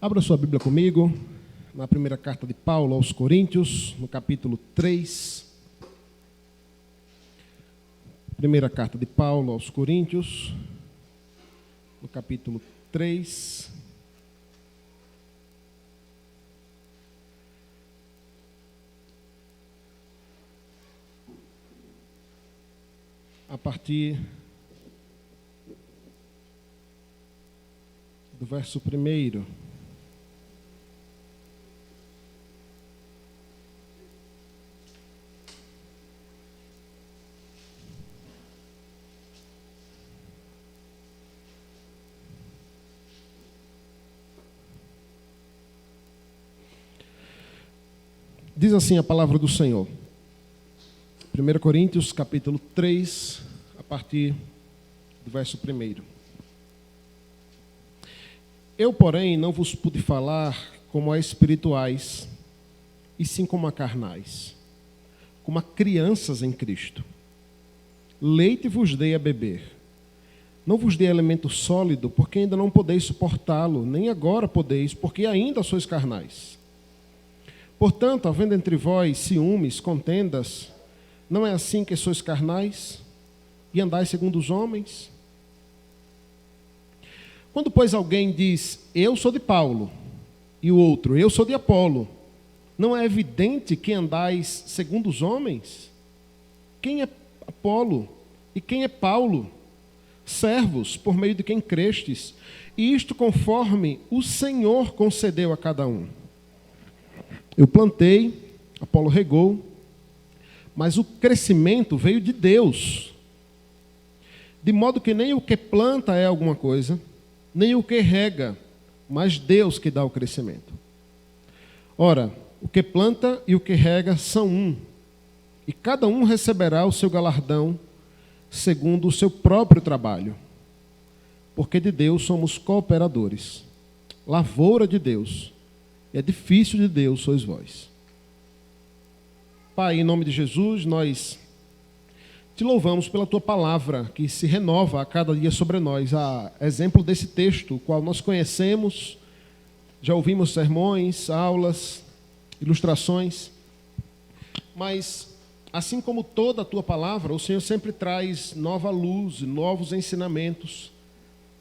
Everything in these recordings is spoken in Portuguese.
Abra sua Bíblia comigo, na primeira carta de Paulo aos Coríntios, no capítulo 3. Primeira carta de Paulo aos Coríntios, no capítulo 3. A partir do verso 1. Diz assim a palavra do Senhor. 1 Coríntios, capítulo 3, a partir do verso 1. Eu, porém, não vos pude falar como a espirituais, e sim como a carnais, como a crianças em Cristo. Leite vos dei a beber. Não vos dei alimento sólido, porque ainda não podeis suportá-lo, nem agora podeis, porque ainda sois carnais. Portanto, havendo entre vós ciúmes, contendas, não é assim que sois carnais e andais segundo os homens? Quando, pois, alguém diz, eu sou de Paulo, e o outro, eu sou de Apolo, não é evidente que andais segundo os homens? Quem é Apolo e quem é Paulo? Servos, por meio de quem crestes, e isto conforme o Senhor concedeu a cada um. Eu plantei, Apolo regou, mas o crescimento veio de Deus. De modo que nem o que planta é alguma coisa, nem o que rega, mas Deus que dá o crescimento. Ora, o que planta e o que rega são um, e cada um receberá o seu galardão segundo o seu próprio trabalho. Porque de Deus somos cooperadores, lavoura de Deus, e edifício de Deus sois vós. Pai, em nome de Jesus, nós te louvamos pela tua palavra, que se renova a cada dia sobre nós. A exemplo desse texto, o qual nós conhecemos, já ouvimos sermões, aulas, ilustrações, mas assim como toda a tua palavra, o Senhor sempre traz nova luz, novos ensinamentos,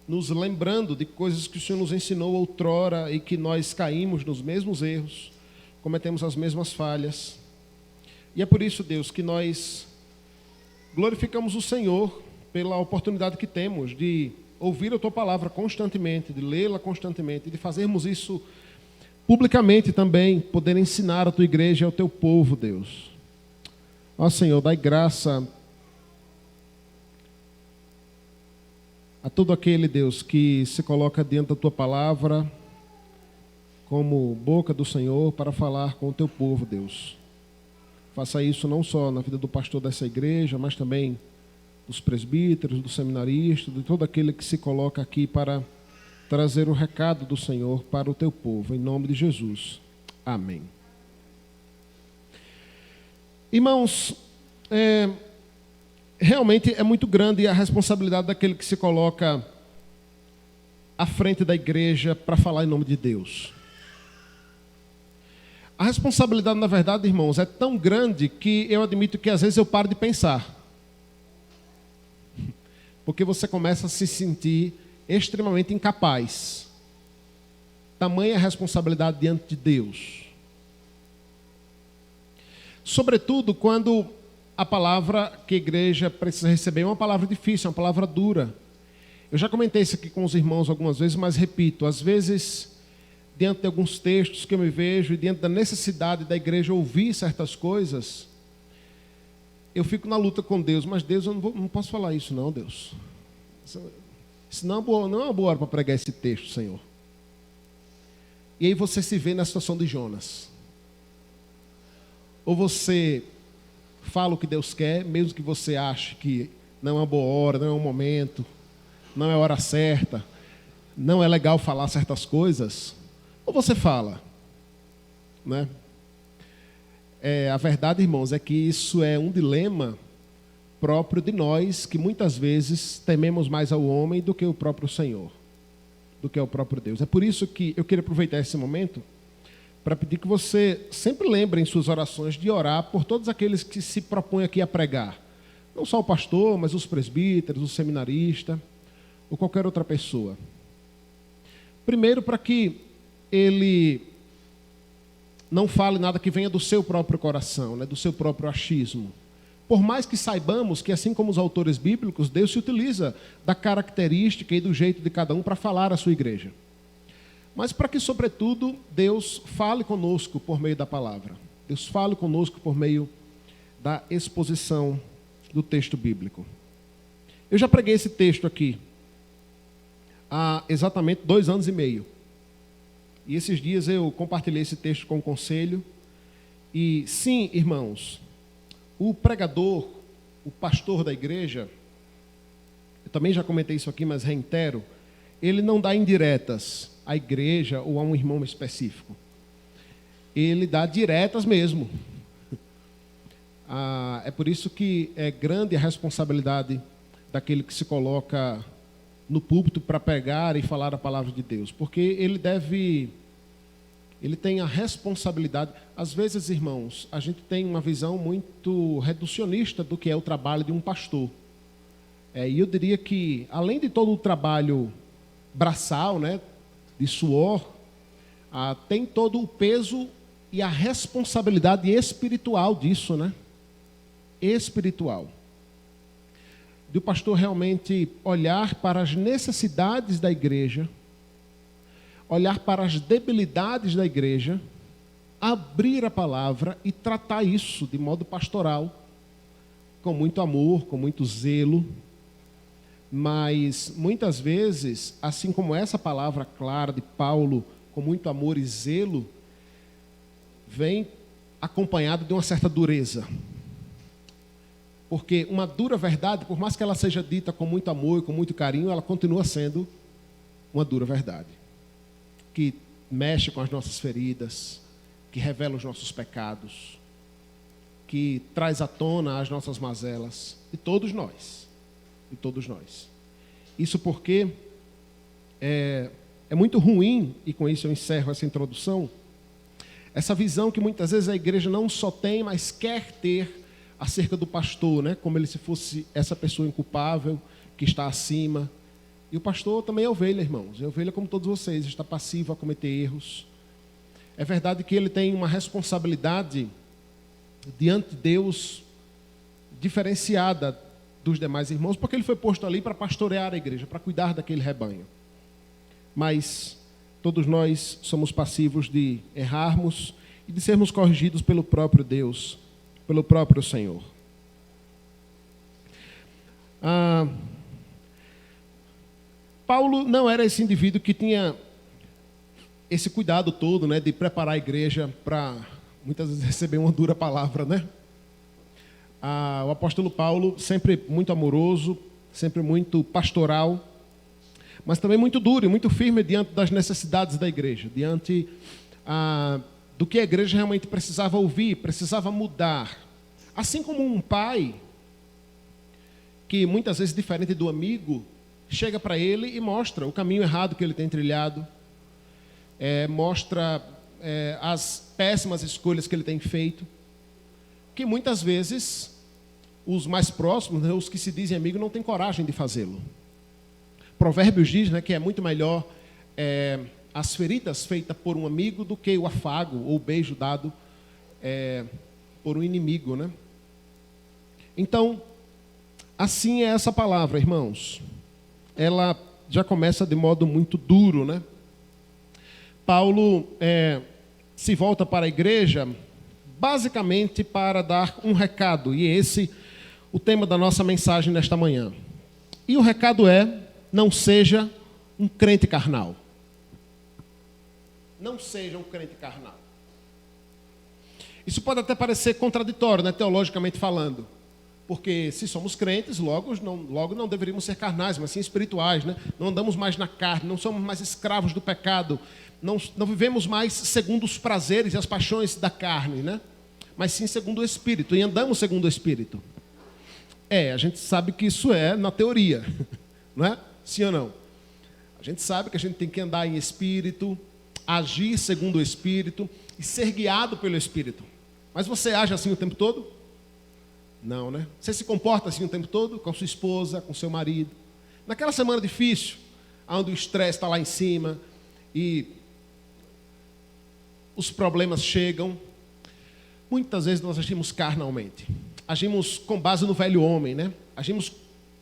nos lembrando de coisas que o Senhor nos ensinou outrora e que nós caímos nos mesmos erros, cometemos as mesmas falhas. E é por isso, Deus, que nós glorificamos o Senhor pela oportunidade que temos de ouvir a tua palavra constantemente, de lê-la constantemente, de fazermos isso publicamente também, poder ensinar a tua igreja e ao teu povo, Deus. Ó Senhor, dai graça a todo aquele, Deus, que se coloca diante da tua palavra como boca do Senhor para falar com o teu povo, Deus. Faça isso não só na vida do pastor dessa igreja, mas também dos presbíteros, do seminarista, de todo aquele que se coloca aqui para trazer o recado do Senhor para o teu povo, em nome de Jesus. Amém. Irmãos, realmente é muito grande a responsabilidade daquele que se coloca à frente da igreja para falar em nome de Deus. A responsabilidade, na verdade, irmãos, é tão grande que eu admito que às vezes eu paro de pensar. Porque você começa a se sentir extremamente incapaz. Tamanha a responsabilidade diante de Deus. Sobretudo quando a palavra que a igreja precisa receber é uma palavra difícil, é uma palavra dura. Eu já comentei isso aqui com os irmãos algumas vezes, mas repito, às vezes, diante de alguns textos que eu me vejo e diante da necessidade da igreja ouvir certas coisas, eu fico na luta com Deus, mas Deus, eu não posso falar isso não, Deus. Isso não é uma boa hora para pregar esse texto, Senhor. E aí você se vê na situação de Jonas. Ou você fala o que Deus quer, mesmo que você ache que não é uma boa hora, não é um momento, não é a hora certa, não é legal falar certas coisas, ou você fala, né? A verdade, irmãos, é que isso é um dilema próprio de nós, que muitas vezes tememos mais ao homem do que o próprio Senhor. do que é o próprio Deus. É por isso que eu queria aproveitar esse momento para pedir que você sempre lembre em suas orações de orar por todos aqueles que se propõem aqui a pregar. Não só o pastor, mas os presbíteros, o seminarista, ou qualquer outra pessoa. Primeiro, para que ele não fale nada que venha do seu próprio coração, né, do seu próprio achismo. Por mais que saibamos que, assim como os autores bíblicos, Deus se utiliza da característica e do jeito de cada um para falar à sua igreja. Mas para que, sobretudo, Deus fale conosco por meio da palavra. Deus fale conosco por meio da exposição do texto bíblico. Eu já preguei esse texto aqui há exatamente 2 anos e meio. E esses dias eu compartilhei esse texto com o conselho. E sim, irmãos, o pregador, o pastor da igreja, eu também já comentei isso aqui, mas reitero, ele não dá indiretas à igreja ou a um irmão específico. Ele dá diretas mesmo. É por isso que é grande a responsabilidade daquele que se coloca no púlpito para pregar e falar a palavra de Deus. Porque ele tem a responsabilidade. Às vezes, irmãos, a gente tem uma visão muito reducionista do que é o trabalho de um pastor. E eu diria que, além de todo o trabalho braçal, né, de suor, tem todo o peso e a responsabilidade espiritual disso, né? Espiritual. De o pastor realmente olhar para as necessidades da igreja, olhar para as debilidades da igreja, abrir a palavra e tratar isso de modo pastoral, com muito amor, com muito zelo. Mas, muitas vezes, assim como essa palavra clara de Paulo, com muito amor e zelo, vem acompanhado de uma certa dureza. Porque uma dura verdade, por mais que ela seja dita com muito amor e com muito carinho, ela continua sendo uma dura verdade. Que mexe com as nossas feridas, que revela os nossos pecados, que traz à tona as nossas mazelas, de todos nós. De todos nós. Isso porque é muito ruim, e com isso eu encerro essa introdução, essa visão que muitas vezes a igreja não só tem, mas quer ter acerca do pastor, né? Como ele se fosse essa pessoa inculpável, que está acima. E o pastor também é ovelha, irmãos. É ovelha como todos vocês, está passivo a cometer erros. É verdade que ele tem uma responsabilidade diante de Deus diferenciada dos demais irmãos, porque ele foi posto ali para pastorear a igreja, para cuidar daquele rebanho. Mas todos nós somos passivos de errarmos e de sermos corrigidos pelo próprio Deus, pelo próprio Senhor. Paulo não era esse indivíduo que tinha esse cuidado todo, né, de preparar a igreja para muitas vezes receber uma dura palavra, né? O apóstolo Paulo, sempre muito amoroso, sempre muito pastoral, mas também muito duro e muito firme diante das necessidades da igreja, diante do que a igreja realmente precisava ouvir, precisava mudar. Assim como um pai, que muitas vezes, diferente do amigo, chega para ele e mostra o caminho errado que ele tem trilhado, mostra as péssimas escolhas que ele tem feito, que muitas vezes os mais próximos, né, os que se dizem amigos, não têm coragem de fazê-lo. Provérbios diz, né, que é muito melhor as feridas feitas por um amigo do que o afago ou o beijo dado por um inimigo, né? Então, assim é essa palavra, irmãos. Ela já começa de modo muito duro, né? Paulo se volta para a igreja basicamente para dar um recado, e esse o tema da nossa mensagem nesta manhã. E o recado é: não seja um crente carnal. Não seja um crente carnal. Isso pode até parecer contraditório, né, teologicamente falando. Porque se somos crentes, logo não deveríamos ser carnais, mas sim espirituais, né? Não andamos mais na carne, não somos mais escravos do pecado, não vivemos mais segundo os prazeres e as paixões da carne, né? Mas sim segundo o Espírito, e andamos segundo o Espírito. A gente sabe que isso é na teoria, não é? Sim ou não? A gente sabe que a gente tem que andar em espírito, agir segundo o espírito e ser guiado pelo espírito. Mas você age assim o tempo todo? Não, né? Você se comporta assim o tempo todo com a sua esposa, com o seu marido? Naquela semana difícil, onde o estresse está lá em cima e os problemas chegam, muitas vezes nós agimos carnalmente. Agimos com base no velho homem, né? Agimos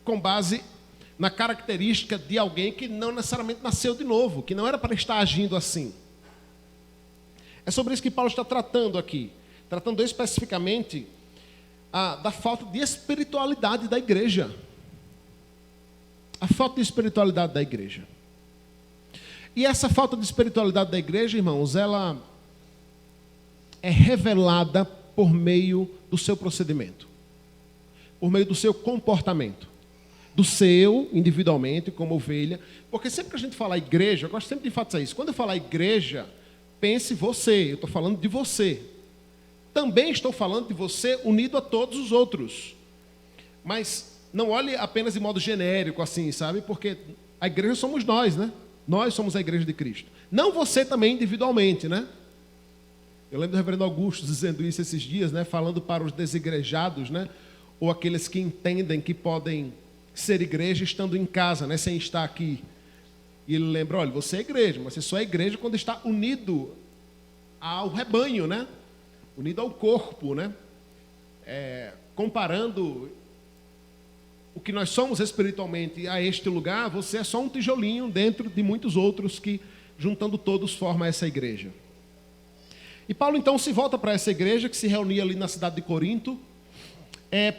com base na característica de alguém que não necessariamente nasceu de novo, que não era para estar agindo assim. É sobre isso que Paulo está tratando aqui, tratando especificamente da falta de espiritualidade da igreja. A falta de espiritualidade da igreja. E essa falta de espiritualidade da igreja, irmãos, ela é revelada por meio do seu procedimento, por meio do seu comportamento, do seu, individualmente, como ovelha. Porque sempre que a gente fala igreja, eu gosto sempre de enfatizar isso. Quando eu falar igreja, pense você, eu estou falando de você. Também estou falando de você unido a todos os outros. Mas não olhe apenas de modo genérico assim, sabe? Porque a igreja somos nós, né? Nós somos a igreja de Cristo. Não você também individualmente, né? Eu lembro do reverendo Augusto dizendo isso esses dias, né? Falando para os desigrejados, né? Ou aqueles que entendem que podem ser igreja estando em casa, né? Sem estar aqui. E ele lembra, olha, você é igreja, mas você só é igreja quando está unido ao rebanho, né? Unido ao corpo, né? Comparando o que nós somos espiritualmente a este lugar, você é só um tijolinho dentro de muitos outros que, juntando todos, formam essa igreja. E Paulo, então, se volta para essa igreja que se reunia ali na cidade de Corinto,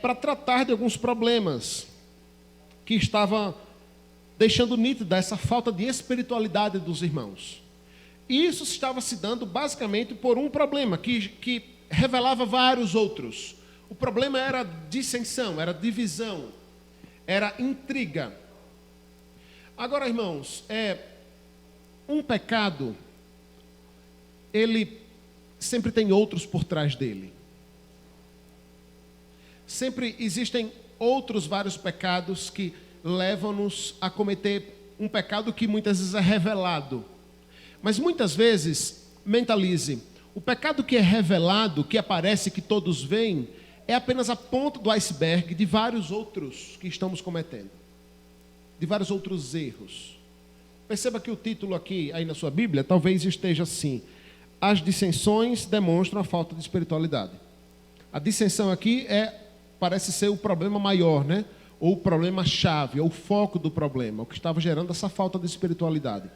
para tratar de alguns problemas que estava deixando nítida essa falta de espiritualidade dos irmãos. E isso estava se dando basicamente por um problema que revelava vários outros. O problema era dissensão, era divisão, era intriga. Agora, irmãos, um pecado, ele sempre tem outros por trás dele. Sempre existem outros vários pecados que levam-nos a cometer um pecado que muitas vezes é revelado. Mas muitas vezes, mentalize, o pecado que é revelado, que aparece, que todos veem, é apenas a ponta do iceberg de vários outros que estamos cometendo. De vários outros erros. Perceba que o título aqui, aí na sua Bíblia, talvez esteja assim: as dissensões demonstram a falta de espiritualidade. A dissensão aqui parece ser o problema maior, né? Ou o problema chave, ou o foco do problema, o que estava gerando essa falta de espiritualidade.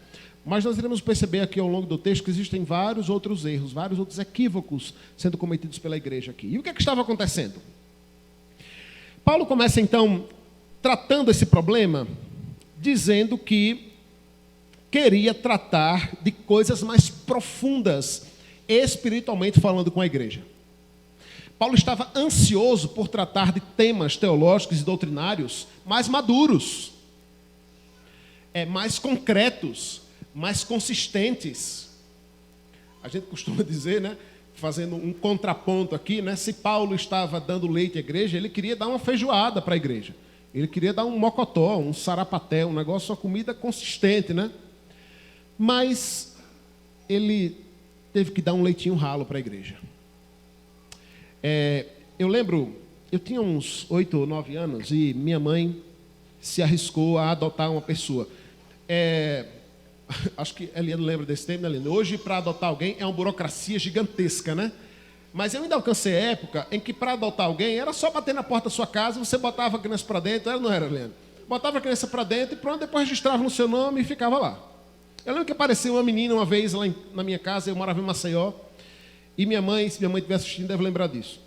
Mas nós iremos perceber aqui ao longo do texto que existem vários outros erros, vários outros equívocos sendo cometidos pela igreja aqui. E o que é que estava acontecendo? Paulo começa então tratando esse problema, dizendo que queria tratar de coisas mais profundas, espiritualmente falando, com a igreja. Paulo estava ansioso por tratar de temas teológicos e doutrinários mais maduros, mais concretos, mais consistentes. A gente costuma dizer, né, fazendo um contraponto aqui, né, se Paulo estava dando leite à igreja, ele queria dar uma feijoada para a igreja. Ele queria dar um mocotó, um sarapaté, um negócio, uma comida consistente, né? Mas ele teve que dar um leitinho ralo para a igreja. Eu lembro, eu tinha uns 8 ou 9 anos e minha mãe se arriscou a adotar uma pessoa. Acho que a Eliane lembra desse tempo, né, Eliane? Hoje, para adotar alguém, é uma burocracia gigantesca, né? Mas eu ainda alcancei a época em que, para adotar alguém, era só bater na porta da sua casa, você botava a criança para dentro, era ou não era, Eliane? Botava a criança para dentro e pronto, depois registrava no seu nome e ficava lá. Eu lembro que apareceu uma menina uma vez lá na minha casa, eu morava em Maceió, e minha mãe, se minha mãe estiver assistindo, deve lembrar disso.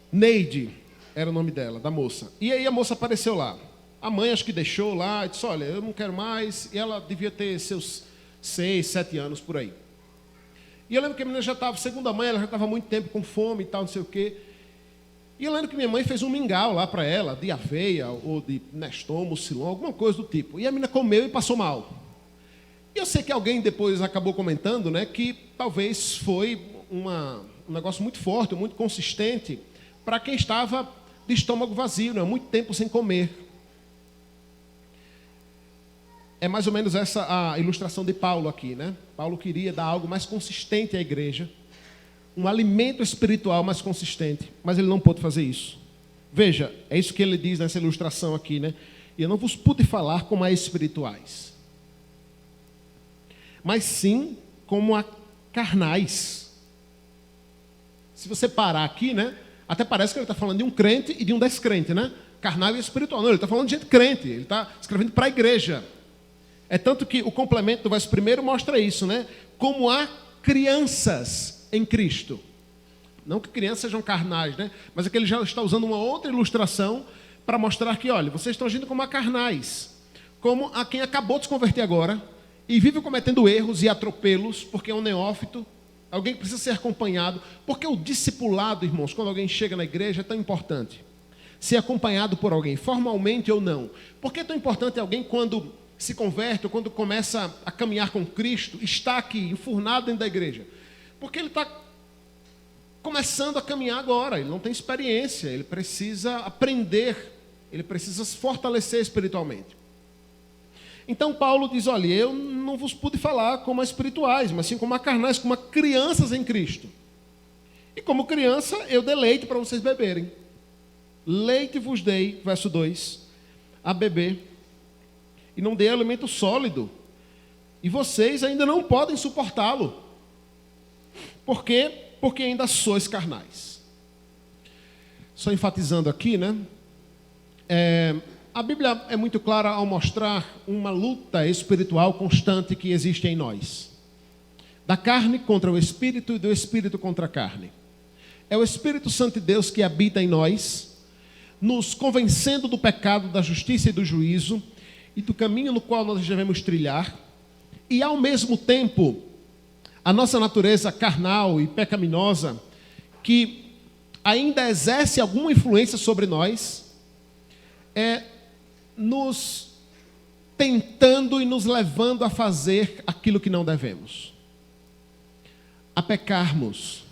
Neide era o nome dela, da moça. E aí a moça apareceu lá. A mãe acho que deixou lá, e disse, olha, eu não quero mais. E ela devia ter seus 6, 7 anos por aí. E eu lembro que a menina já estava, segundo a mãe, ela já estava há muito tempo com fome e tal, não sei o quê. E eu lembro que minha mãe fez um mingau lá para ela, de aveia, ou de Neston, mucilon, alguma coisa do tipo. E a menina comeu e passou mal. E eu sei que alguém depois acabou comentando, né, que talvez foi um negócio muito forte, muito consistente, para quem estava de estômago vazio, né, muito tempo sem comer. é mais ou menos essa a ilustração de Paulo aqui, né? Paulo queria dar algo mais consistente à igreja, um alimento espiritual mais consistente, mas ele não pôde fazer isso. Veja, é isso que ele diz nessa ilustração aqui, né? Eu não vos pude falar como a espirituais, mas sim como a carnais. Se você parar aqui, né? Até parece que ele está falando de um crente e de um descrente, né? Carnal e espiritual. Não, ele está falando de gente crente, ele está escrevendo para a igreja. É tanto que o complemento do verso 1 mostra isso, né? Como há crianças em Cristo. Não que crianças sejam carnais, né? Mas é que ele já está usando uma outra ilustração para mostrar que, olha, vocês estão agindo como a carnais, como a quem acabou de se converter agora e vive cometendo erros e atropelos, porque é um neófito, alguém que precisa ser acompanhado. Porque o discipulado, irmãos, quando alguém chega na igreja, é tão importante. Ser acompanhado por alguém, formalmente ou não. Por que é tão importante alguém quando se converte, ou quando começa a caminhar com Cristo, está aqui, enfurnado dentro da igreja? Porque ele está começando a caminhar agora, ele não tem experiência, ele precisa aprender, ele precisa se fortalecer espiritualmente. Então Paulo diz, olha, eu não vos pude falar como a espirituais, mas sim como a carnais, como a crianças em Cristo. E como criança, eu dei leite para vocês beberem. Leite vos dei, verso 2, a beber, e não dei alimento sólido, e vocês ainda não podem suportá-lo. Por quê? Porque ainda sois carnais. Só enfatizando aqui, né? A Bíblia é muito clara ao mostrar uma luta espiritual constante que existe em nós. Da carne contra o Espírito e do Espírito contra a carne. É o Espírito Santo de Deus que habita em nós, nos convencendo do pecado, da justiça e do juízo, e do caminho no qual nós devemos trilhar, e ao mesmo tempo, a nossa natureza carnal e pecaminosa, que ainda exerce alguma influência sobre nós, nos tentando e nos levando a fazer aquilo que não devemos, a pecarmos,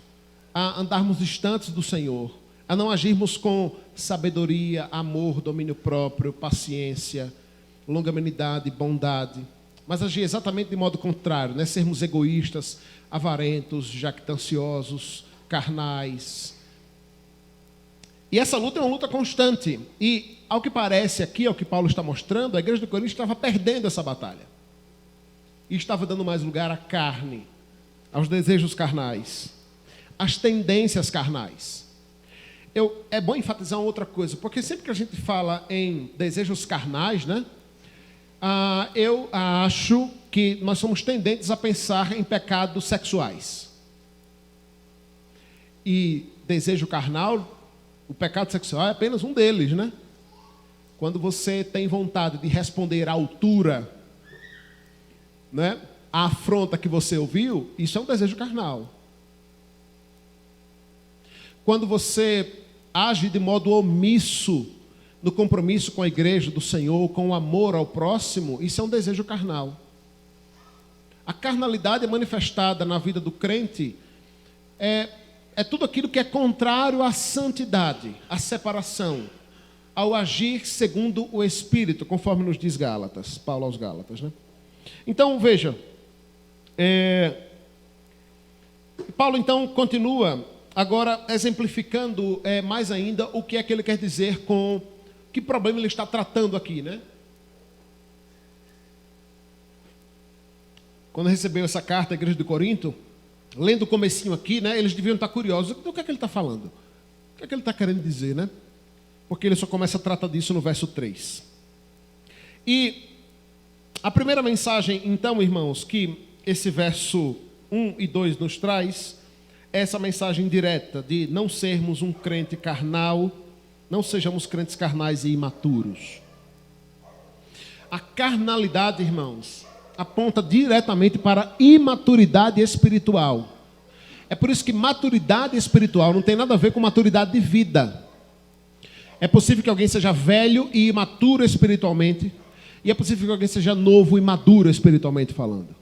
a andarmos distantes do Senhor, a não agirmos com sabedoria, amor, domínio próprio, paciência, longanimidade, bondade, mas agir exatamente de modo contrário, né? Sermos egoístas, avarentos, jactanciosos, carnais. E essa luta é uma luta constante. E, ao que parece aqui, ao que Paulo está mostrando, a igreja de Corinto estava perdendo essa batalha. E estava dando mais lugar à carne, aos desejos carnais, às tendências carnais. É bom enfatizar uma outra coisa, porque sempre que a gente fala em desejos carnais, né? Eu acho que nós somos tendentes a pensar em pecados sexuais. E desejo carnal, o pecado sexual é apenas um deles, né? Quando você tem vontade de responder à altura, né, à afronta que você ouviu, isso é um desejo carnal. Quando você age de modo omisso no compromisso com a igreja do Senhor, com o amor ao próximo, isso é um desejo carnal. A carnalidade é manifestada na vida do crente, é tudo aquilo que é contrário à santidade, à separação, ao agir segundo o Espírito, conforme nos diz Gálatas, Paulo aos Gálatas, né? Então, veja, Paulo então continua, agora exemplificando mais ainda o que é que ele quer dizer com que problema ele está tratando aqui, né? Quando recebeu essa carta à igreja de Corinto, lendo o comecinho aqui, né, eles deviam estar curiosos. Do que é que ele está falando? O que é que ele está querendo dizer, né? Porque ele só começa a tratar disso no verso 3. E a primeira mensagem, então, irmãos, que esse verso 1 e 2 nos traz, é essa mensagem direta de não sermos um crente carnal, não sejamos crentes carnais e imaturos. A carnalidade, irmãos, aponta diretamente para a imaturidade espiritual. É por isso que maturidade espiritual não tem nada a ver com maturidade de vida. É possível que alguém seja velho e imaturo espiritualmente, e é possível que alguém seja novo e maduro espiritualmente falando.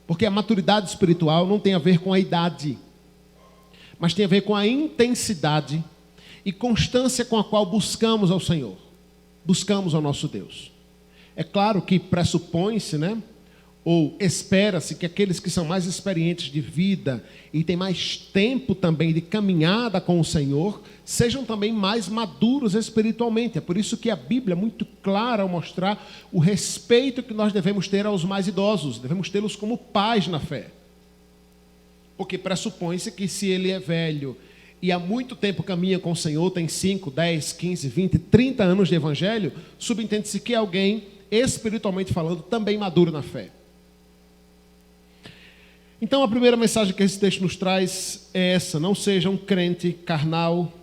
Porque a maturidade espiritual não tem a ver com a idade, mas tem a ver com a intensidade e constância com a qual buscamos ao Senhor, buscamos ao nosso Deus. É claro que pressupõe-se, né? Ou espera-se que aqueles que são mais experientes de vida e têm mais tempo também de caminhada com o Senhor, sejam também mais maduros espiritualmente. É por isso que a Bíblia é muito clara ao mostrar o respeito que nós devemos ter aos mais idosos. Devemos tê-los como pais na fé. Porque pressupõe-se que se ele é velho e há muito tempo caminha com o Senhor, tem 5, 10, 15, 20, 30 anos de evangelho, subentende-se que é alguém, espiritualmente falando, também maduro na fé. Então a primeira mensagem que esse texto nos traz é essa: não seja um crente carnal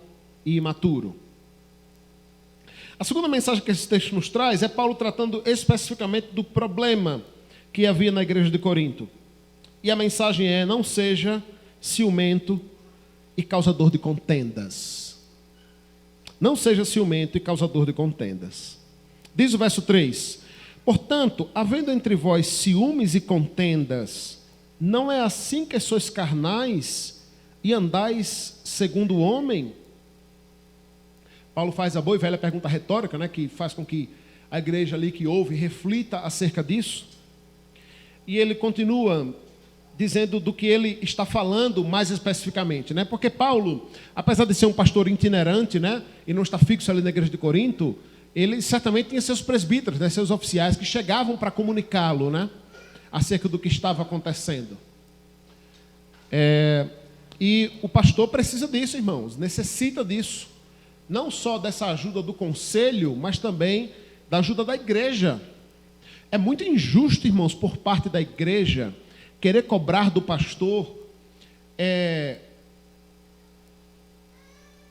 e imaturo. A segunda mensagem que esse texto nos traz é Paulo tratando especificamente do problema que havia na igreja de Corinto. E a mensagem é: não seja ciumento e causador de contendas. Não seja ciumento e causador de contendas. Diz o verso 3: portanto, havendo entre vós ciúmes e contendas, não é assim que sois carnais e andais segundo o homem? Paulo faz a boa e velha pergunta retórica, né, que faz com que a igreja ali que ouve reflita acerca disso. E ele continua dizendo do que ele está falando mais especificamente, né? Porque Paulo, apesar de ser um pastor itinerante, né, e não estar fixo ali na igreja de Corinto, ele certamente tinha seus presbíteros, né, seus oficiais que chegavam para comunicá-lo, né, acerca do que estava acontecendo. E o pastor precisa disso, irmãos, necessita disso. Não só dessa ajuda do conselho, mas também da ajuda da igreja. É muito injusto, irmãos, por parte da igreja, querer cobrar do pastor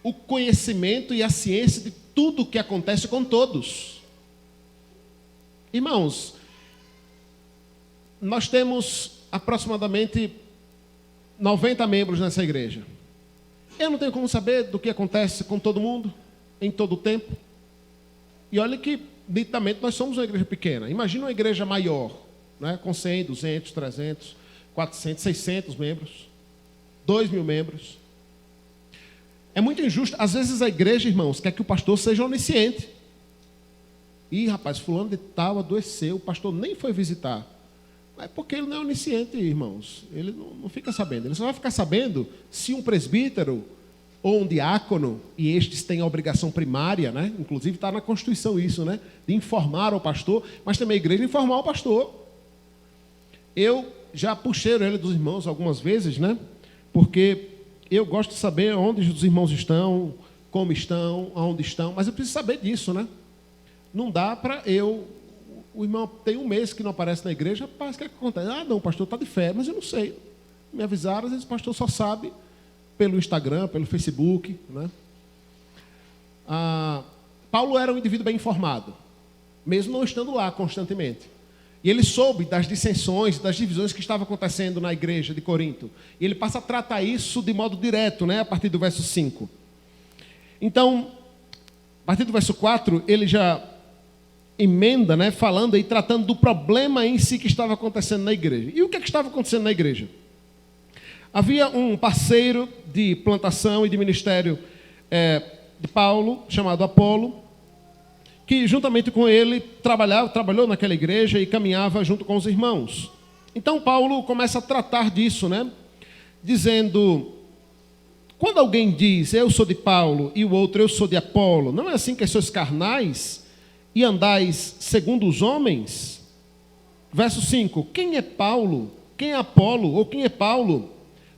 o conhecimento e a ciência de tudo o que acontece com todos. Irmãos, nós temos aproximadamente 90 membros nessa igreja. Eu não tenho como saber do que acontece com todo mundo, em todo o tempo. E olha que, nitidamente, nós somos uma igreja pequena. Imagina uma igreja maior, né, com 100, 200, 300, 400, 600 membros, 2.000 membros. É muito injusto. Às vezes a igreja, irmãos, quer que o pastor seja onisciente. Ih, rapaz, fulano de tal adoeceu, o pastor nem foi visitar. É porque ele não é onisciente, irmãos. Ele não fica sabendo. Ele só vai ficar sabendo se um presbítero ou um diácono, e estes têm a obrigação primária, né? Inclusive está na Constituição isso, né? De informar ao pastor, mas também a igreja informar o pastor. Eu já puxei a orelha dos irmãos algumas vezes, né? Porque eu gosto de saber onde os irmãos estão, como estão, aonde estão, mas eu preciso saber disso, né? Não dá para o irmão tem um mês que não aparece na igreja, rapaz, o que é que acontece? Ah, não, o pastor está de férias, mas eu não sei. Me avisaram, às vezes o pastor só sabe pelo Instagram, pelo Facebook, né? Paulo era um indivíduo bem informado, mesmo não estando lá constantemente. E ele soube das dissensões, das divisões que estavam acontecendo na igreja de Corinto. E ele passa a tratar isso de modo direto, né? A partir do verso 5. Então, a partir do verso 4, ele já emenda, né, falando e tratando do problema em si que estava acontecendo na igreja. E o que estava acontecendo na igreja? Havia um parceiro de plantação e de ministério de Paulo, chamado Apolo, que juntamente com ele trabalhou naquela igreja e caminhava junto com os irmãos. Então Paulo começa a tratar disso, né, dizendo: quando alguém diz, eu sou de Paulo, e o outro, eu sou de Apolo, não é assim que sois carnais e andais segundo os homens? Verso 5, quem é Paulo? Quem é Apolo? Ou quem é Paulo?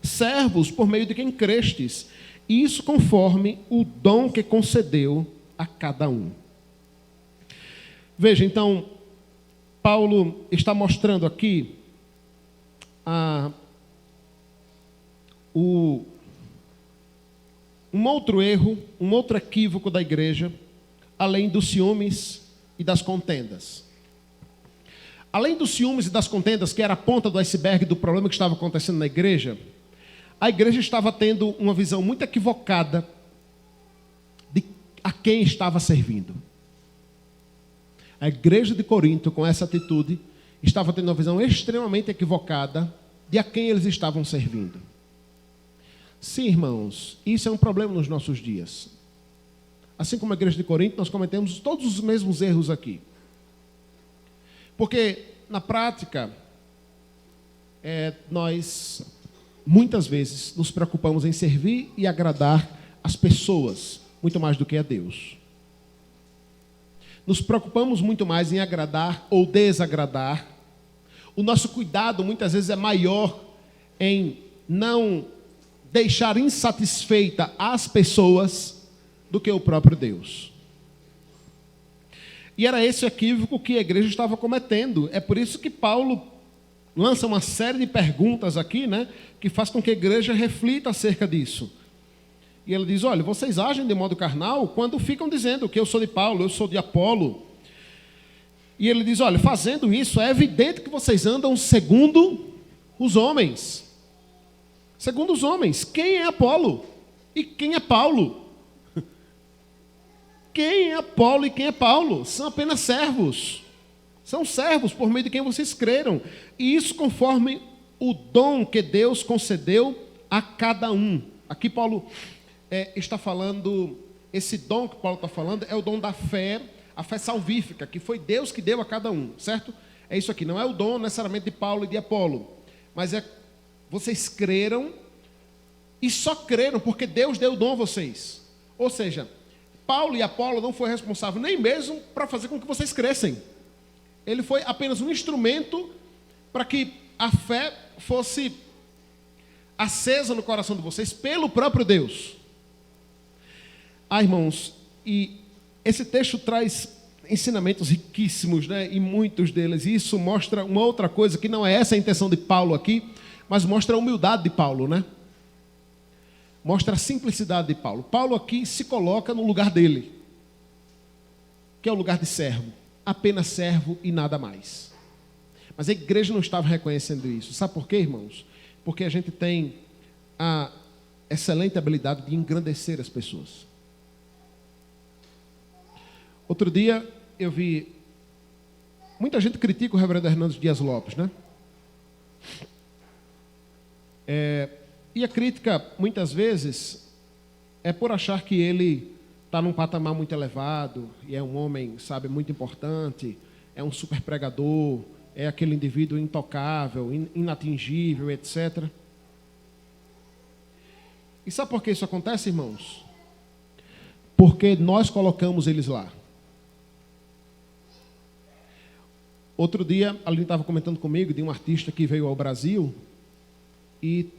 Servos por meio de quem crestes, e isso conforme o dom que concedeu a cada um. Veja, então, Paulo está mostrando aqui um outro erro, um outro equívoco da igreja, além dos ciúmes e das contendas. Além dos ciúmes e das contendas, que era a ponta do iceberg do problema que estava acontecendo na igreja, a igreja estava tendo uma visão muito equivocada de a quem estava servindo. A igreja de Corinto, com essa atitude, estava tendo uma visão extremamente equivocada de a quem eles estavam servindo. Sim, irmãos, isso é um problema nos nossos dias. Assim como a igreja de Corinto, nós cometemos todos os mesmos erros aqui. Porque, na prática, nós, muitas vezes, nos preocupamos em servir e agradar as pessoas, muito mais do que a Deus. Nos preocupamos muito mais em agradar ou desagradar. O nosso cuidado, muitas vezes, é maior em não deixar insatisfeita as pessoas do que o próprio Deus. E era esse o equívoco que a igreja estava cometendo. É por isso que Paulo lança uma série de perguntas aqui, né, que faz com que a igreja reflita acerca disso. E ele diz, olha, vocês agem de modo carnal quando ficam dizendo que eu sou de Paulo, eu sou de Apolo. E ele diz, olha, fazendo isso, é evidente que vocês andam segundo os homens. Segundo os homens. Quem é Apolo? E quem é Paulo? Quem é Apolo e quem é Paulo? São apenas servos. São servos por meio de quem vocês creram. E isso conforme o dom que Deus concedeu a cada um. Aqui Paulo está falando, esse dom que Paulo está falando é o dom da fé, a fé salvífica, que foi Deus que deu a cada um, certo? É isso aqui, não é o dom necessariamente de Paulo e de Apolo, mas vocês creram e só creram porque Deus deu o dom a vocês. Ou seja, Paulo e Apolo não foi responsável nem mesmo para fazer com que vocês crescem. Ele foi apenas um instrumento para que a fé fosse acesa no coração de vocês pelo próprio Deus. Irmãos, e esse texto traz ensinamentos riquíssimos, né? E muitos deles. E isso mostra uma outra coisa, que não é essa a intenção de Paulo aqui, mas mostra a humildade de Paulo, né? Mostra a simplicidade de Paulo. Paulo aqui se coloca no lugar dele, que é o lugar de servo. Apenas servo e nada mais. Mas a igreja não estava reconhecendo isso. Sabe por quê, irmãos? Porque a gente tem a excelente habilidade de engrandecer as pessoas. Outro dia eu vi, muita gente critica o reverendo Hernandes Dias Lopes, né? E a crítica, muitas vezes, é por achar que ele está num patamar muito elevado, e é um homem, sabe, muito importante, é um super pregador, é aquele indivíduo intocável, inatingível, etc. E sabe por que isso acontece, irmãos? Porque nós colocamos eles lá. Outro dia, a Aline estava comentando comigo de um artista que veio ao Brasil e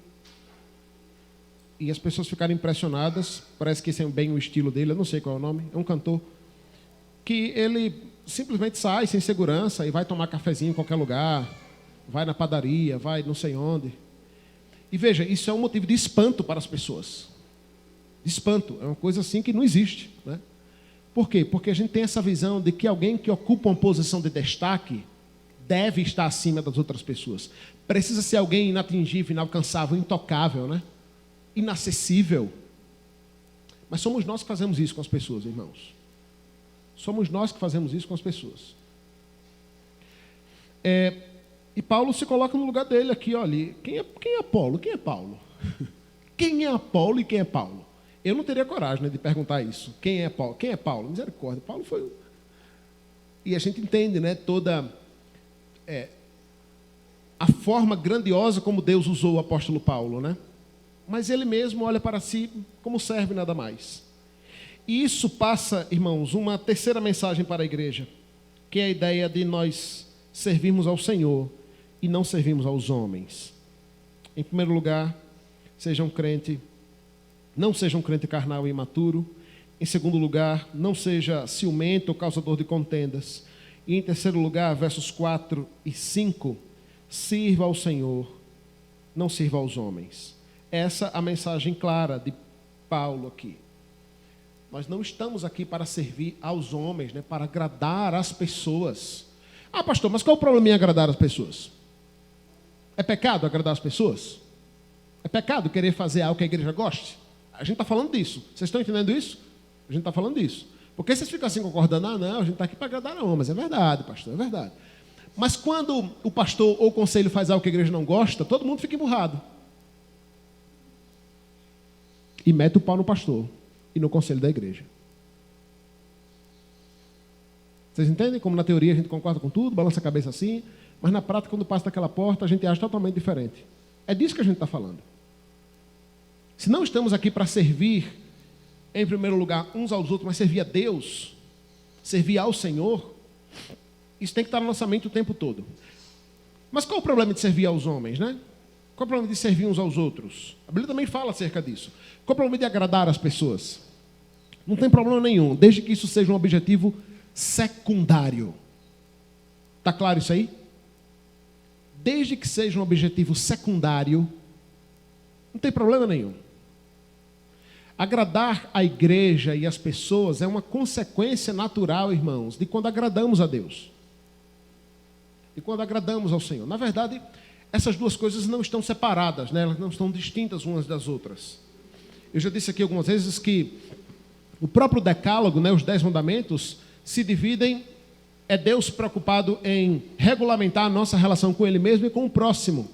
as pessoas ficaram impressionadas, parece que esse é bem o estilo dele, eu não sei qual é o nome, é um cantor, que ele simplesmente sai sem segurança e vai tomar cafezinho em qualquer lugar, vai na padaria, vai não sei onde. E veja, isso é um motivo de espanto para as pessoas. De espanto, é uma coisa assim que não existe, né? Por quê? Porque a gente tem essa visão de que alguém que ocupa uma posição de destaque deve estar acima das outras pessoas. Precisa ser alguém inatingível, inalcançável, intocável, né? Inacessível. Mas somos nós que fazemos isso com as pessoas, irmãos. Somos nós que fazemos isso com as pessoas. E Paulo se coloca no lugar dele aqui, olha, quem é Apolo? Quem é Paulo? Quem é Apolo e quem é Paulo? Eu não teria coragem, né, de perguntar isso. Quem é Paulo? Quem é Paulo? Misericórdia. Paulo foi... E a gente entende, né, toda a forma grandiosa como Deus usou o apóstolo Paulo, né? Mas ele mesmo olha para si como servo e nada mais. E isso passa, irmãos, uma terceira mensagem para a igreja, que é a ideia de nós servirmos ao Senhor e não servirmos aos homens. Em primeiro lugar, não seja um crente carnal e imaturo. Em segundo lugar, não seja ciumento ou causador de contendas. E em terceiro lugar, versos 4 e 5, sirva ao Senhor, não sirva aos homens. Essa é a mensagem clara de Paulo aqui. Nós não estamos aqui para servir aos homens, né, para agradar as pessoas. Ah, pastor, mas qual o problema em agradar as pessoas? É pecado agradar as pessoas? É pecado querer fazer algo que a igreja goste? A gente está falando disso. Vocês estão entendendo isso? A gente está falando disso. Porque vocês ficam assim concordando, não, a gente está aqui para agradar não, mas é verdade, pastor, é verdade. Mas quando o pastor ou o conselho faz algo que a igreja não gosta, todo mundo fica emburrado. E mete o pau no pastor e no conselho da igreja. Vocês entendem como na teoria a gente concorda com tudo, balança a cabeça assim, mas na prática, quando passa daquela porta, a gente age totalmente diferente. É disso que a gente está falando. Se não estamos aqui para servir, em primeiro lugar, uns aos outros, mas servir a Deus, servir ao Senhor, isso tem que estar na nossa mente o tempo todo. Mas qual o problema de servir aos homens, né? Qual o problema de servir uns aos outros? A Bíblia também fala acerca disso. Qual o problema de agradar as pessoas? Não tem problema nenhum, desde que isso seja um objetivo secundário. Está claro isso aí? Desde que seja um objetivo secundário, não tem problema nenhum. Agradar a igreja e as pessoas é uma consequência natural, irmãos, de quando agradamos a Deus. E quando agradamos ao Senhor. Na verdade, essas duas coisas não estão separadas, né? Elas não estão distintas umas das outras. Eu já disse aqui algumas vezes que o próprio decálogo, né, os 10 mandamentos, se dividem, é Deus preocupado em regulamentar a nossa relação com Ele mesmo e com o próximo.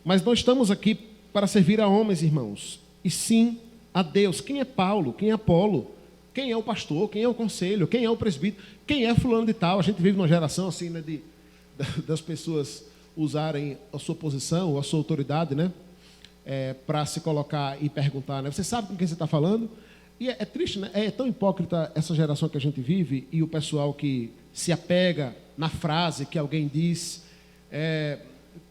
Mas nós estamos aqui para servir a homens, irmãos, e sim a Deus. Quem é Paulo? Quem é Apolo? Quem é o pastor? Quem é o conselho? Quem é o presbítero? Quem é fulano de tal? A gente vive numa geração assim, né, das pessoas usarem a sua posição, ou a sua autoridade, né, para se colocar e perguntar, né, você sabe com quem você está falando? E é triste, né? É tão hipócrita essa geração que a gente vive e o pessoal que se apega na frase que alguém diz,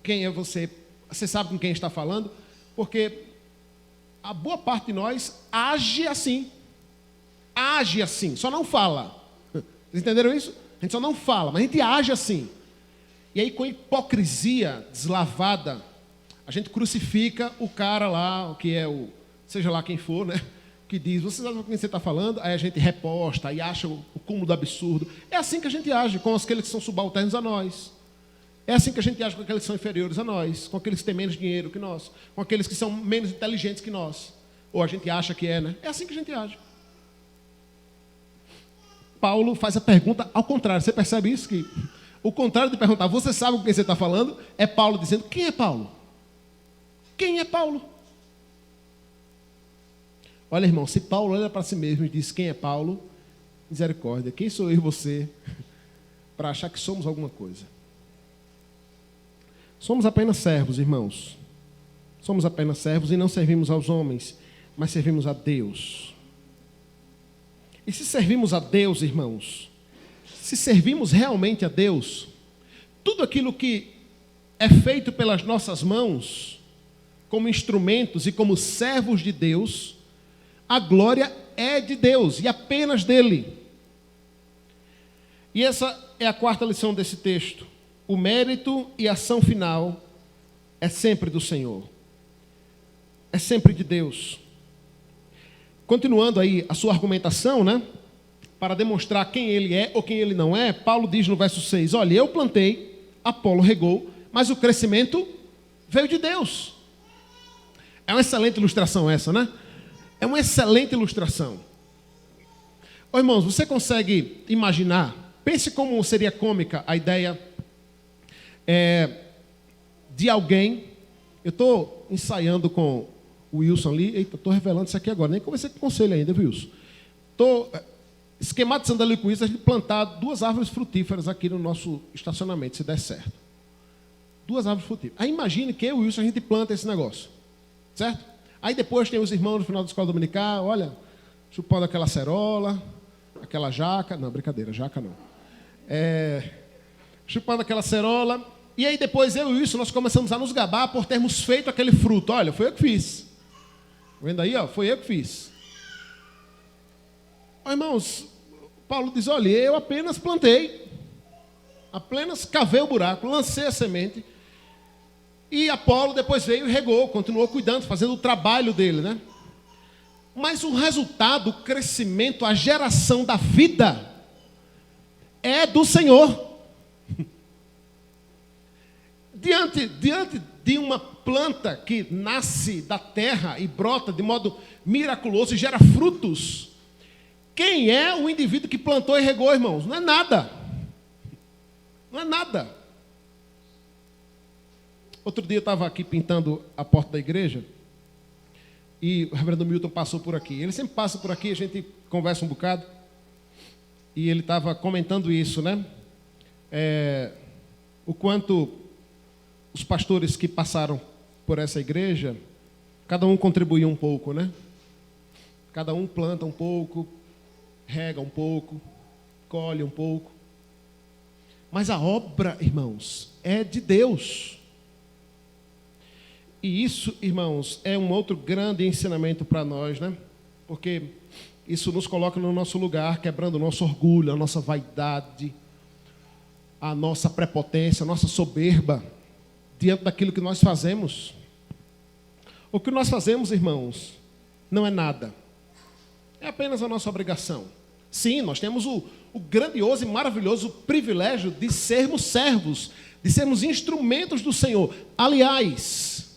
quem é você? Você sabe com quem está falando? Porque a boa parte de nós age assim, só não fala. Vocês entenderam isso? A gente só não fala, mas a gente age assim. E aí, com a hipocrisia deslavada, a gente crucifica o cara lá, que é o, seja lá quem for, né? Que diz, você sabe com quem você está falando? Aí a gente reposta e acha o cúmulo do absurdo. É assim que a gente age com aqueles que são subalternos a nós. É assim que a gente age com aqueles que são inferiores a nós, com aqueles que têm menos dinheiro que nós, com aqueles que são menos inteligentes que nós. Ou a gente acha que é, né? É assim que a gente age. Paulo faz a pergunta ao contrário. Você percebe isso? Que o contrário de perguntar, você sabe com quem você está falando? É Paulo dizendo, quem é Paulo? Quem é Paulo? Olha, irmão, se Paulo olha para si mesmo e diz quem é Paulo, misericórdia, quem sou eu e você para achar que somos alguma coisa? Somos apenas servos, irmãos. Somos apenas servos e não servimos aos homens, mas servimos a Deus. E se servimos a Deus, irmãos, se servimos realmente a Deus, tudo aquilo que é feito pelas nossas mãos, como instrumentos e como servos de Deus, a glória é de Deus e apenas dele. E essa é a quarta lição desse texto. O mérito e a ação final é sempre do Senhor. É sempre de Deus. Continuando aí a sua argumentação, né? Para demonstrar quem ele é ou quem ele não é, Paulo diz no verso 6, olha, eu plantei, Apolo regou, mas o crescimento veio de Deus. É uma excelente ilustração essa, né? É uma excelente ilustração. Ô, irmãos, você consegue imaginar, pense como seria cômica a ideia de alguém, eu estou ensaiando com o Wilson ali, eita, estou revelando isso aqui agora, nem conversei com o conselho ainda, viu, Wilson? Estou esquematizando ali com isso, a gente plantar 2 árvores frutíferas aqui no nosso estacionamento, se der certo. 2 árvores frutíferas. Aí imagine que eu e o Wilson a gente planta esse negócio, certo? Aí depois tem os irmãos no final da escola dominical, olha, chupando aquela cerola, aquela jaca, não, brincadeira, jaca não. Chupando aquela cerola, e aí depois eu e isso, nós começamos a nos gabar por termos feito aquele fruto. Olha, foi eu que fiz. Vendo aí, ó, foi eu que fiz. Ó, irmãos, Paulo diz, olha, eu apenas plantei, apenas cavei o buraco, lancei a semente, e Apolo depois veio e regou, continuou cuidando, fazendo o trabalho dele, né? Mas o resultado, o crescimento, a geração da vida é do Senhor. Diante de uma planta que nasce da terra e brota de modo miraculoso e gera frutos, quem é o indivíduo que plantou e regou, irmãos? Não é nada. Não é nada. Outro dia eu estava aqui pintando a porta da igreja e o reverendo Milton passou por aqui. Ele sempre passa por aqui, a gente conversa um bocado. e ele estava comentando isso, né? O quanto os pastores que passaram por essa igreja, cada um contribuiu um pouco, né? Cada um planta um pouco, rega um pouco, colhe um pouco. Mas a obra, irmãos, é de Deus. E isso, irmãos, é um outro grande ensinamento para nós, né? Porque isso nos coloca no nosso lugar, quebrando o nosso orgulho, a nossa vaidade, a nossa prepotência, a nossa soberba, diante daquilo que nós fazemos. O que nós fazemos, irmãos, não é nada. É apenas a nossa obrigação. Sim, nós temos o grandioso e maravilhoso privilégio de sermos servos, de sermos instrumentos do Senhor. Aliás,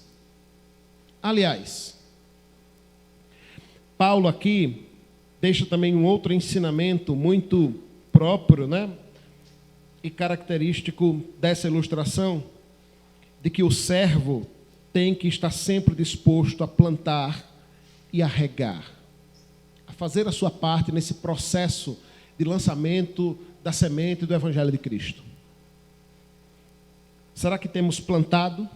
Paulo aqui deixa também um outro ensinamento muito próprio, né? E característico dessa ilustração, de que o servo tem que estar sempre disposto a plantar e a regar, a fazer a sua parte nesse processo de lançamento da semente do Evangelho de Cristo. Será que temos plantado?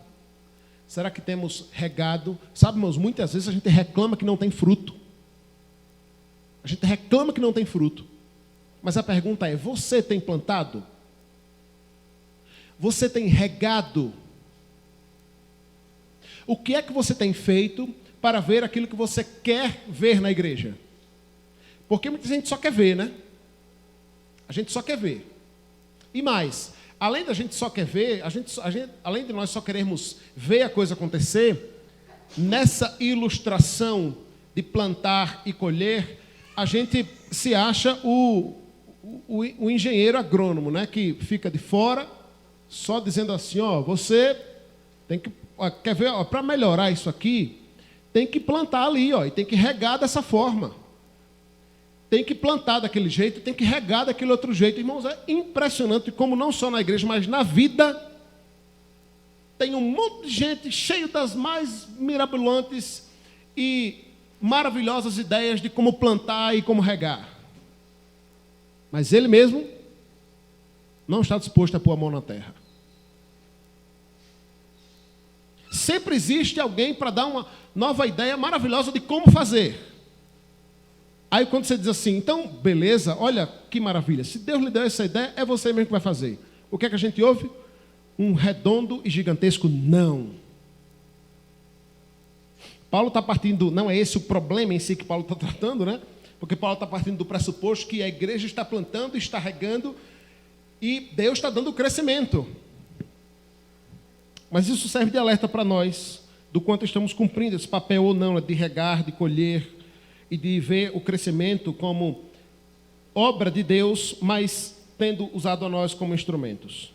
Será que temos regado? Sabe, irmãos, muitas vezes a gente reclama que não tem fruto. A gente reclama que não tem fruto. Mas a pergunta é, você tem plantado? Você tem regado? O que é que você tem feito para ver aquilo que você quer ver na igreja? Porque muita gente só quer ver, né? A gente só quer ver. E mais, além da gente só quer ver, além de nós só querermos ver a coisa acontecer, nessa ilustração de plantar e colher, a gente se acha o engenheiro agrônomo, né? Que fica de fora, só dizendo assim, ó, você tem que, quer ver, para melhorar isso aqui, tem que plantar ali, ó, e tem que regar dessa forma. Tem que plantar daquele jeito, tem que regar daquele outro jeito. Irmãos, é impressionante como não só na igreja, mas na vida, tem um monte de gente cheio das mais mirabolantes e maravilhosas ideias de como plantar e como regar. Mas ele mesmo não está disposto a pôr a mão na terra. Sempre existe alguém para dar uma nova ideia maravilhosa de como fazer. Aí quando você diz assim, então, beleza, olha que maravilha. Se Deus lhe deu essa ideia, é você mesmo que vai fazer. O que é que a gente ouve? Um redondo e gigantesco não. Paulo está partindo, não é esse o problema em si que Paulo está tratando, né? Porque Paulo está partindo do pressuposto que a igreja está plantando, está regando, e Deus está dando crescimento. Mas isso serve de alerta para nós, do quanto estamos cumprindo esse papel ou não, de regar, de colher, e de ver o crescimento como obra de Deus, mas tendo usado a nós como instrumentos.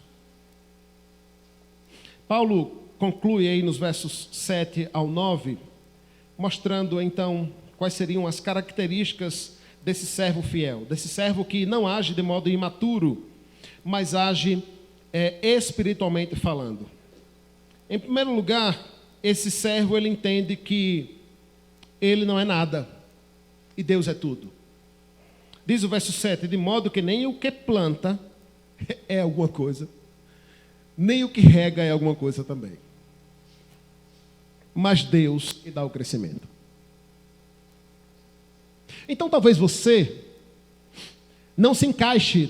Paulo conclui aí nos versos 7 ao 9, mostrando então quais seriam as características desse servo fiel, desse servo que não age de modo imaturo, mas age espiritualmente falando. Em primeiro lugar, esse servo ele entende que ele não é nada. E Deus é tudo. Diz o verso 7, de modo que nem o que planta é alguma coisa, nem o que rega é alguma coisa também. Mas Deus que dá o crescimento. Então talvez você não se encaixe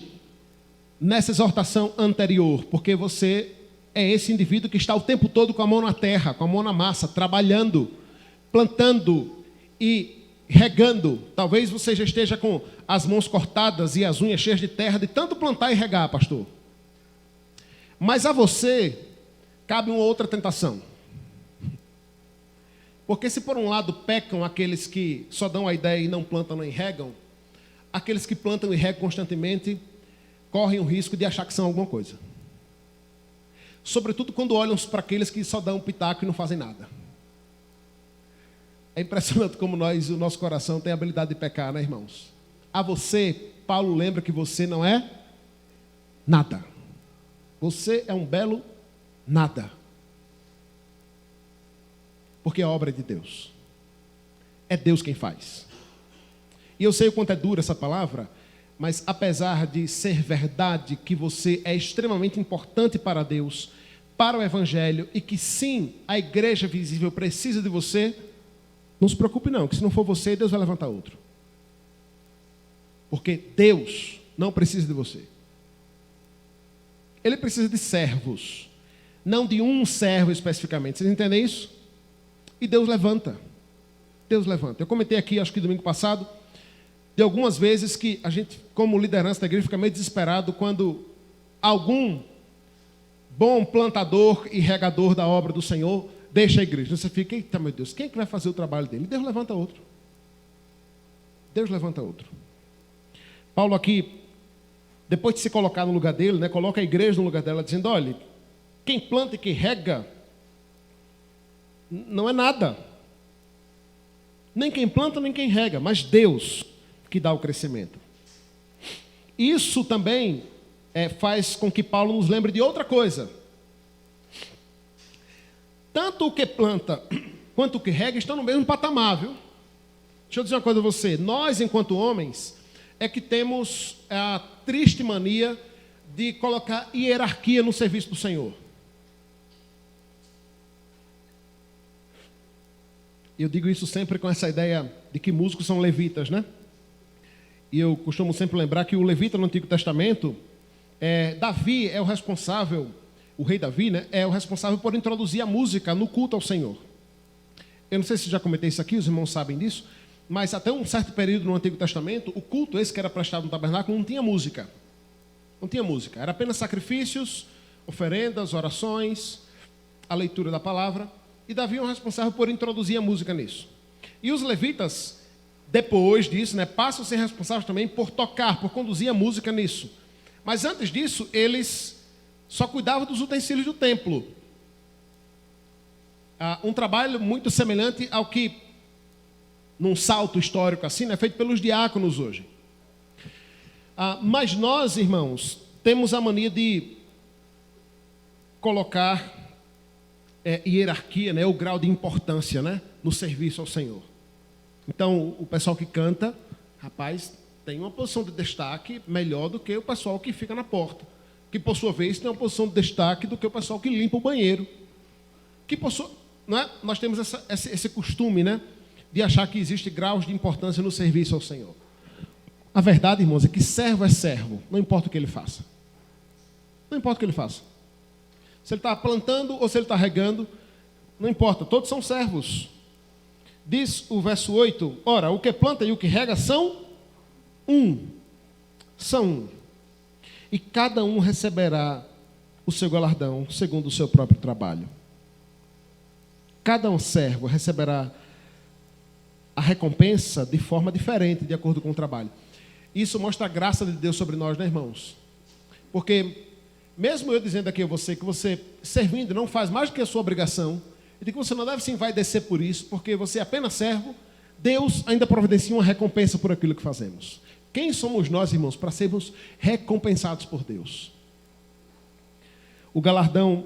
nessa exortação anterior, porque você é esse indivíduo que está o tempo todo com a mão na terra, com a mão na massa, trabalhando, plantando e regando. Talvez você já esteja com as mãos cortadas e as unhas cheias de terra de tanto plantar e regar, pastor. Mas a você cabe uma outra tentação. Porque se por um lado pecam aqueles que só dão a ideia e não plantam nem regam, aqueles que plantam e regam constantemente correm o risco de achar que são alguma coisa. Sobretudo quando olham para aqueles que só dão um pitaco e não fazem nada. É impressionante como o nosso coração tem a habilidade de pecar, né, irmãos? A você, Paulo lembra que você não é nada. Você é um belo nada. Porque a obra é de Deus. É Deus quem faz. E eu sei o quanto é dura essa palavra, mas apesar de ser verdade que você é extremamente importante para Deus, para o Evangelho, e que sim, a igreja visível precisa de você, não se preocupe não, que se não for você, Deus vai levantar outro. Porque Deus não precisa de você. Ele precisa de servos, não de um servo especificamente. Vocês entendem isso? E Deus levanta. Deus levanta. Eu comentei aqui, acho que domingo passado, de algumas vezes que a gente, como liderança da igreja, fica meio desesperado quando algum bom plantador e regador da obra do Senhor deixa a igreja. Você fica, eita meu Deus, quem é que vai fazer o trabalho dele? Deus levanta outro. Deus levanta outro. Paulo aqui, depois de se colocar no lugar dele, né, coloca a igreja no lugar dela, dizendo, olha, quem planta e quem rega não é nada. Nem quem planta, nem quem rega, mas Deus que dá o crescimento. Isso também faz com que Paulo nos lembre de outra coisa. Tanto o que planta quanto o que rega estão no mesmo patamar, viu? Deixa eu dizer uma coisa a você. Nós, enquanto homens, é que temos a triste mania de colocar hierarquia no serviço do Senhor. Eu digo isso sempre com essa ideia de que músicos são levitas, né? E eu costumo sempre lembrar que o levita no Antigo Testamento, Davi é o responsável, o rei Davi, né, é o responsável por introduzir a música no culto ao Senhor. Eu não sei se já comentei isso aqui, os irmãos sabem disso, mas até um certo período no Antigo Testamento, o culto esse que era prestado no tabernáculo não tinha música. Não tinha música, era apenas sacrifícios, oferendas, orações, a leitura da palavra, e Davi é o responsável por introduzir a música nisso. E os levitas, depois disso, né, passam a ser responsáveis também por tocar, por conduzir a música nisso. Mas antes disso, eles só cuidavam dos utensílios do templo. Um trabalho muito semelhante ao que, num salto histórico assim, é feito pelos diáconos hoje. Mas nós, irmãos, temos a mania de colocar hierarquia, né, o grau de importância, né, no serviço ao Senhor. Então, o pessoal que canta, rapaz, tem uma posição de destaque melhor do que o pessoal que fica na porta. Que, por sua vez, tem uma posição de destaque do que o pessoal que limpa o banheiro. Que, por sua, né, nós temos esse costume, né, de achar que existe graus de importância no serviço ao Senhor. A verdade, irmãos, é que servo é servo, não importa o que ele faça. Não importa o que ele faça. Se ele está plantando ou se ele está regando, não importa, todos são servos. Diz o verso 8, ora, o que planta e o que rega são um. São um. E cada um receberá o seu galardão segundo o seu próprio trabalho. Cada um servo receberá a recompensa de forma diferente, de acordo com o trabalho. Isso mostra a graça de Deus sobre nós, né, irmãos? Porque, mesmo eu dizendo aqui a você que você, servindo, não faz mais do que a sua obrigação, e de que você não deve se envaidecer por isso, porque você é apenas servo, Deus ainda providencia uma recompensa por aquilo que fazemos. Quem somos nós, irmãos, para sermos recompensados por Deus? O galardão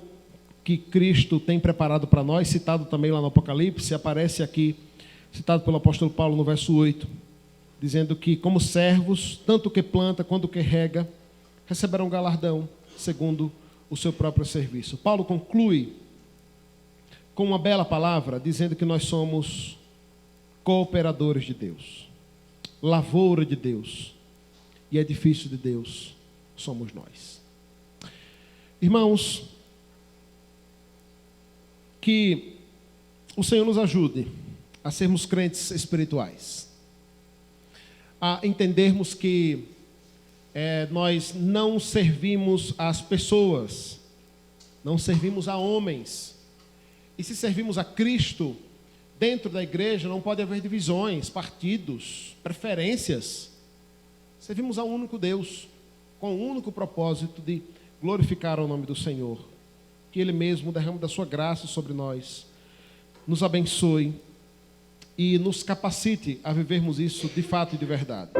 que Cristo tem preparado para nós, citado também lá no Apocalipse, aparece aqui, citado pelo apóstolo Paulo no verso 8, dizendo que, como servos, tanto o que planta quanto o que rega, receberão galardão segundo o seu próprio serviço. Paulo conclui com uma bela palavra, dizendo que nós somos cooperadores de Deus, lavoura de Deus e edifício de Deus somos nós. Irmãos, que o Senhor nos ajude a sermos crentes espirituais, a entendermos que nós não servimos às pessoas, não servimos a homens, e se servimos a Cristo, dentro da igreja não pode haver divisões, partidos, preferências. Servimos a um único Deus, com o único propósito de glorificar o nome do Senhor. Que Ele mesmo derrame da sua graça sobre nós, nos abençoe e nos capacite a vivermos isso de fato e de verdade.